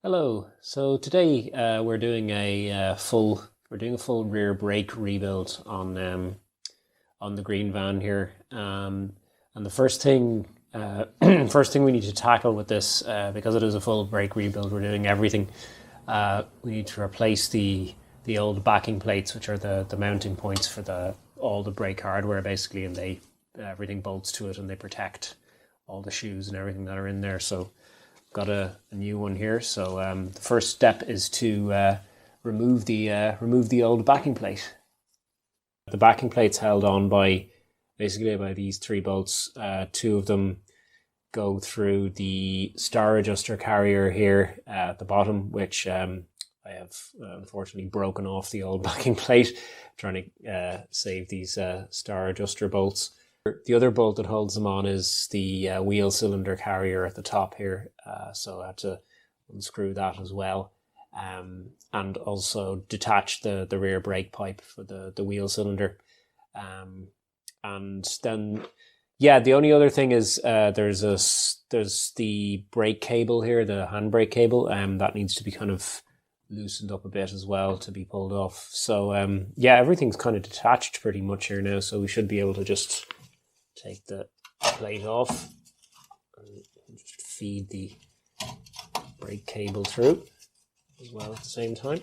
Hello. So today we're doing a full rear brake rebuild on the green van here. And the first thing first thing we need to tackle with this, because it is a full brake rebuild, we're doing everything. We need to replace the old backing plates, which are the mounting points for all the brake hardware basically, and everything bolts to it and they protect all the shoes and everything that are in there. So got a new one here. So the first step is to remove the old backing plate. The backing plate's held on by these three bolts. Two of them go through the star adjuster carrier here at the bottom, which I have unfortunately broken off the old backing plate, trying to save these star adjuster bolts. The other bolt that holds them on is the wheel cylinder carrier at the top here, so I had to unscrew that as well, and also detach the rear brake pipe for the wheel cylinder. And then, yeah, the only other thing is there's the brake cable here, the handbrake cable, that needs to be kind of loosened up a bit as well to be pulled off. So yeah, everything's kind of detached pretty much here now, so we should be able to just take the plate off and just feed the brake cable through as well at the same time.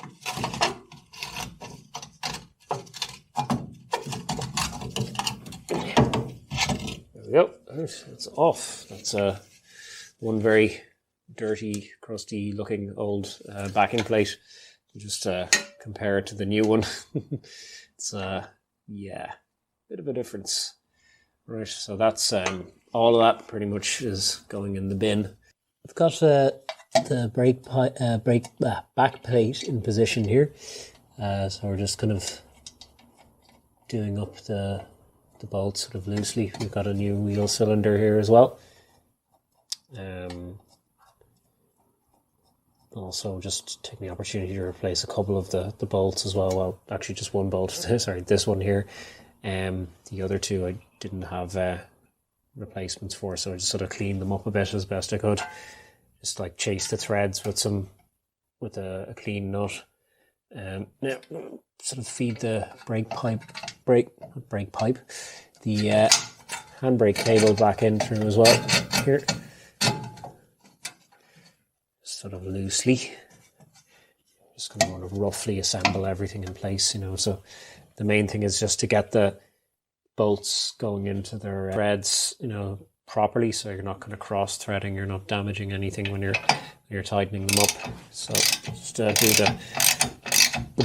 There we go. It's off. That's one very dirty, crusty looking old backing plate. Just compare it to the new one. It's yeah, bit of a difference. Right, so that's all of that pretty much is going in the bin. I've got the back plate in position here, so we're just kind of doing up the bolts sort of loosely. We've got a new wheel cylinder here as well. Also just taking the opportunity to replace a couple of the bolts as well. Well, actually just one bolt. Sorry, this one here. The other two I didn't have replacements for, so I just sort of cleaned them up a bit as best I could. Just like chase the threads with a clean nut. Now sort of feed the the handbrake cable back in through as well here. Sort of loosely. Just going to want to roughly assemble everything in place, so the main thing is just to get the bolts going into their threads, properly, so you're not kind of cross threading, you're not damaging anything when you're tightening them up. So just do the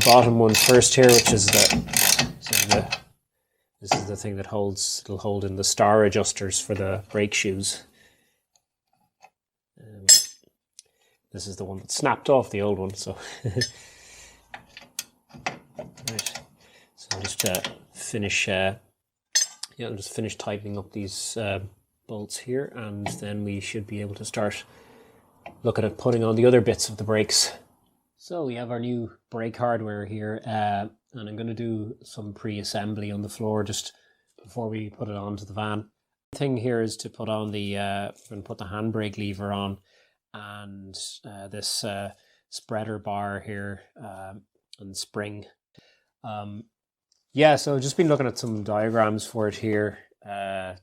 bottom one first here, which is this is the thing that it'll hold in the star adjusters for the brake shoes. This is the one that snapped off the old one, so right. So I'll just finish tightening up these bolts here, and then we should be able to start looking at putting on the other bits of the brakes. So we have our new brake hardware here, and I'm going to do some pre-assembly on the floor just before we put it onto the van. The thing here is to put on we're going to put the handbrake lever on, and this spreader bar here, and spring. Yeah, so I've just been looking at some diagrams for it here to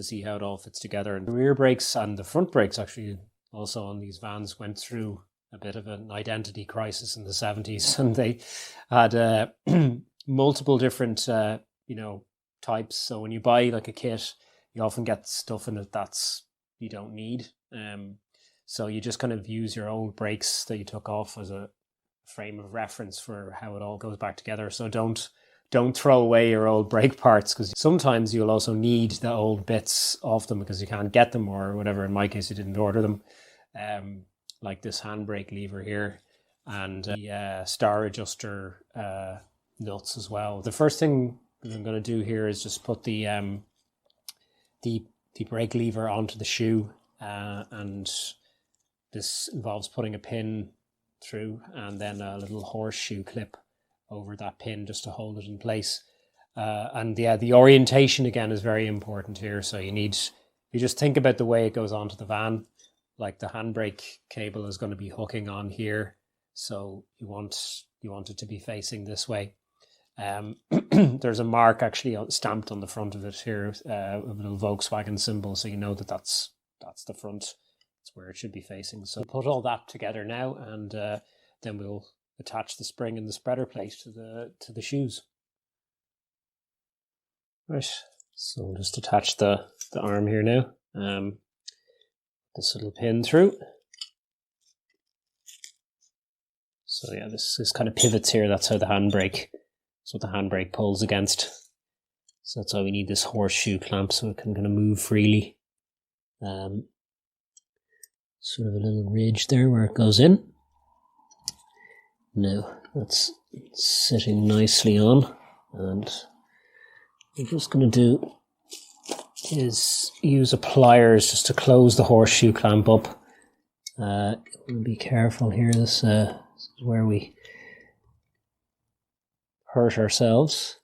see how it all fits together. And the rear brakes and the front brakes actually also on these vans went through a bit of an identity crisis in the 70s, and they had multiple different types. So when you buy like a kit, you often get stuff in it that's you don't need. So you just kind of use your old brakes that you took off as a frame of reference for how it all goes back together. So don't throw away your old brake parts, because sometimes you'll also need the old bits of them because you can't get them or whatever. In my case, you didn't order them. Like this handbrake lever here, and the star adjuster nuts as well. The first thing that I'm going to do here is just put the brake lever onto the shoe, and this involves putting a pin through and then a little horseshoe clip over that pin just to hold it in place. And yeah, the orientation again is very important here. So you just think about the way it goes onto the van. like the handbrake cable is going to be hooking on here, so you want it to be facing this way. There's a mark actually stamped on the front of it here, a little Volkswagen symbol, so you know that that's the front. It's where it should be facing. So put all that together now, and then we'll attach the spring and the spreader plate to the shoes. Right, so we'll just attach the arm here now. This little pin through. So yeah, this kind of pivots here. That's how the handbrake. That's what the handbrake pulls against. So that's why we need this horseshoe clamp, so it can kind of move freely. Sort of a little ridge there where it goes in. Now that's sitting nicely on, and what I'm just going to do is use a pliers just to close the horseshoe clamp up. Be careful here. This is where we hurt ourselves.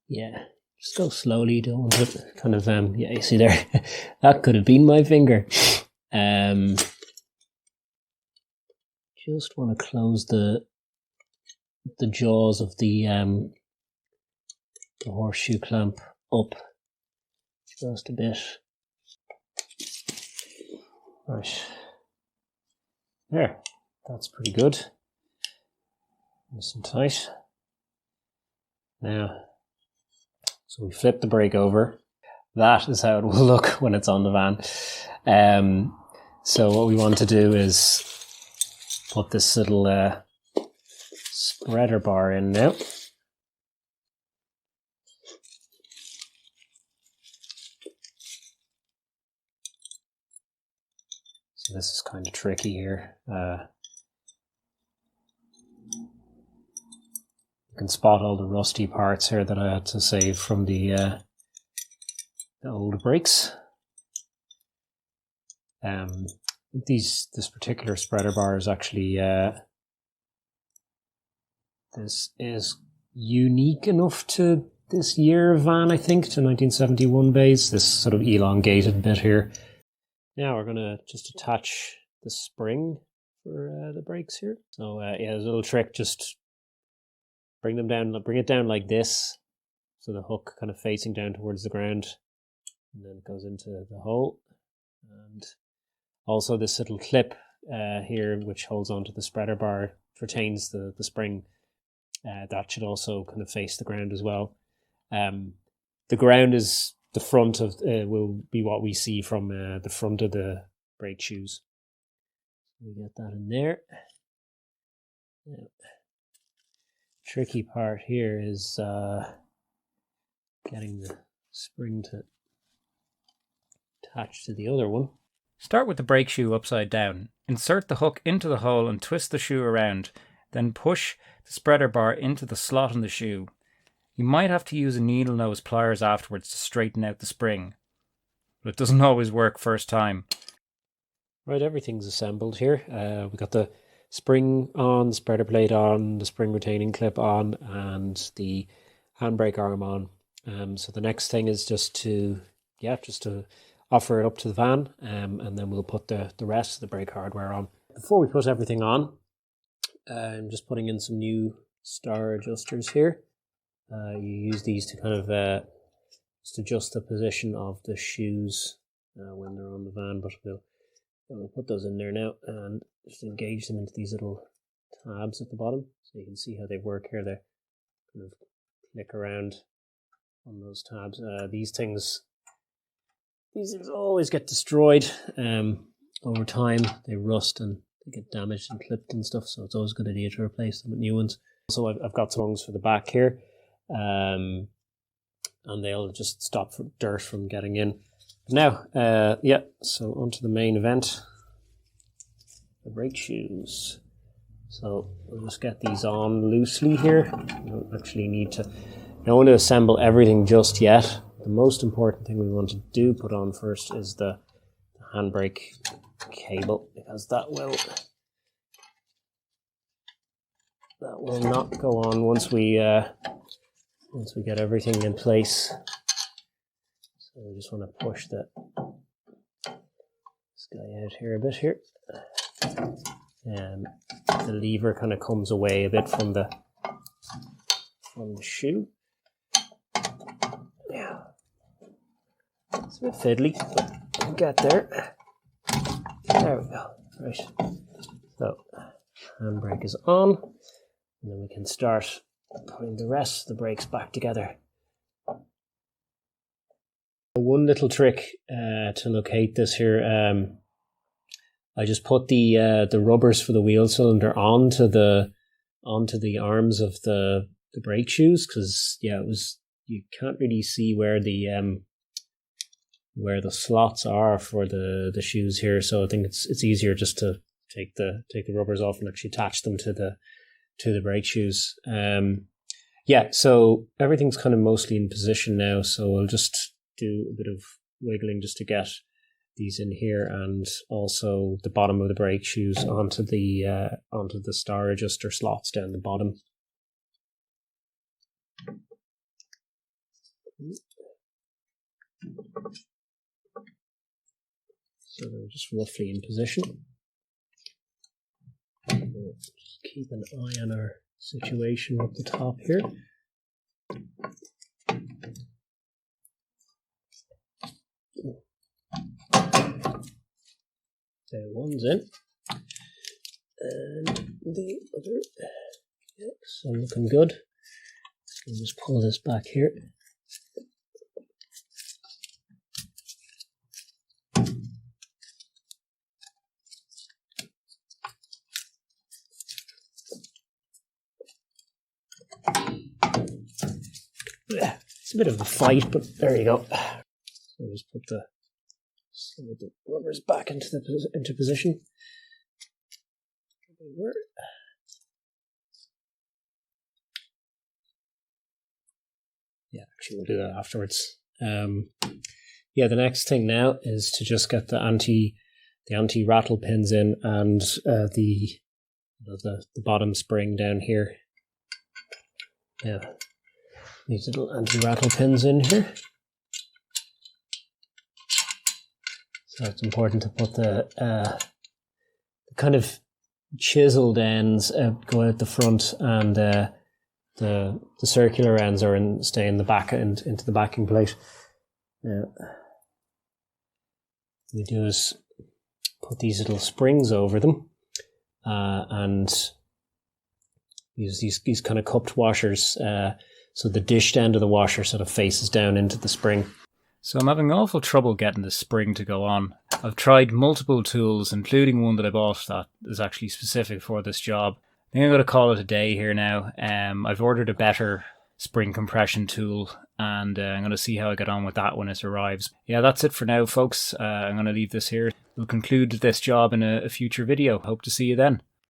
Yeah, just go slowly. Don't want it kind of yeah. You see there, that could have been my finger. Just want to close the jaws of the horseshoe clamp up just a bit. Right, there, that's pretty good. Nice and tight. Now, so we flip the brake over. That is how it will look when it's on the van. So what we want to do is put this little spreader bar in now. So this is kind of tricky here. You can spot all the rusty parts here that I had to save from the old brakes. This particular spreader bar is actually this is unique enough to this year van, I think, to 1971 base. This sort of elongated bit here. Now we're going to just attach the spring for the brakes here. So yeah, there's a little trick. Just bring it down like this, so the hook kind of facing down towards the ground, and then it goes into the hole. And also this little clip here, which holds onto the spreader bar, retains the spring. That should also kind of face the ground as well. The ground is the front of will be what we see from the front of the brake shoes. We get that in there. Now, tricky part here is getting the spring to attach to the other one. Start with the brake shoe upside down. Insert the hook into the hole and twist the shoe around. Then push the spreader bar into the slot in the shoe. You might have to use a needle nose pliers afterwards to straighten out the spring, but it doesn't always work first time. Right, everything's assembled here. We got the spring on, the spreader plate on, the spring retaining clip on, and the handbrake arm on. So the next thing is just to offer it up to the van, and then we'll put the rest of the brake hardware on. Before we put everything on, I'm just putting in some new star adjusters here. You use these to kind of just adjust the position of the shoes when they're on the van, but we'll put those in there now and just engage them into these little tabs at the bottom, so you can see how they work here. They kind of click around on those tabs. These things always get destroyed over time. They rust and they get damaged and clipped and stuff, so it's always a good idea to replace them with new ones. So I've got some rungs for the back here, and they'll just stop dirt from getting in. Now, so onto the main event, the brake shoes. So we'll just get these on loosely here. You don't actually need to, I don't want to assemble everything just yet. The most important thing we want to put on first is the handbrake cable, because that will not go on once we get everything in place. So we just want to push this guy out here a bit here. The lever kind of comes away a bit from the shoe. Yeah, it's a bit fiddly, but we'll get there. There we go. Right. So handbrake is on, and then we can start putting the rest of the brakes back together. One little trick to locate this here, I just put the rubbers for the wheel cylinder onto the arms of the brake shoes, because you can't really see where the slots are for the shoes here. So I think it's easier just to take the rubbers off and actually attach them to the brake shoes. So everything's kind of mostly in position now. So I'll just do a bit of wiggling just to get these in here, and also the bottom of the brake shoes onto the star adjuster slots down the bottom. So they're just roughly in position. Just keep an eye on our situation up the top here. There, one's in, and the other, so looking good. I'll just pull this back here. It's a bit of a fight, but there you go. So I'll just put slide the rubbers back into position. Yeah, actually we'll do that afterwards. The next thing now is to just get the anti-rattle pins in, and the bottom spring down here. Yeah, these little anti-rattle pins in here. So it's important to put the kind of chiseled ends go out the front, and the circular ends stay in the back and into the backing plate. Now, what we do is put these little springs over them, and use these kind of cupped washers, so the dished end of the washer sort of faces down into the spring. So I'm having awful trouble getting the spring to go on. I've tried multiple tools, including one that I bought that is actually specific for this job. I think I'm going to call it a day here now. I've ordered a better spring compression tool, and I'm going to see how I get on with that when it arrives. Yeah, that's it for now, folks. I'm going to leave this here. We'll conclude this job in a future video. Hope to see you then.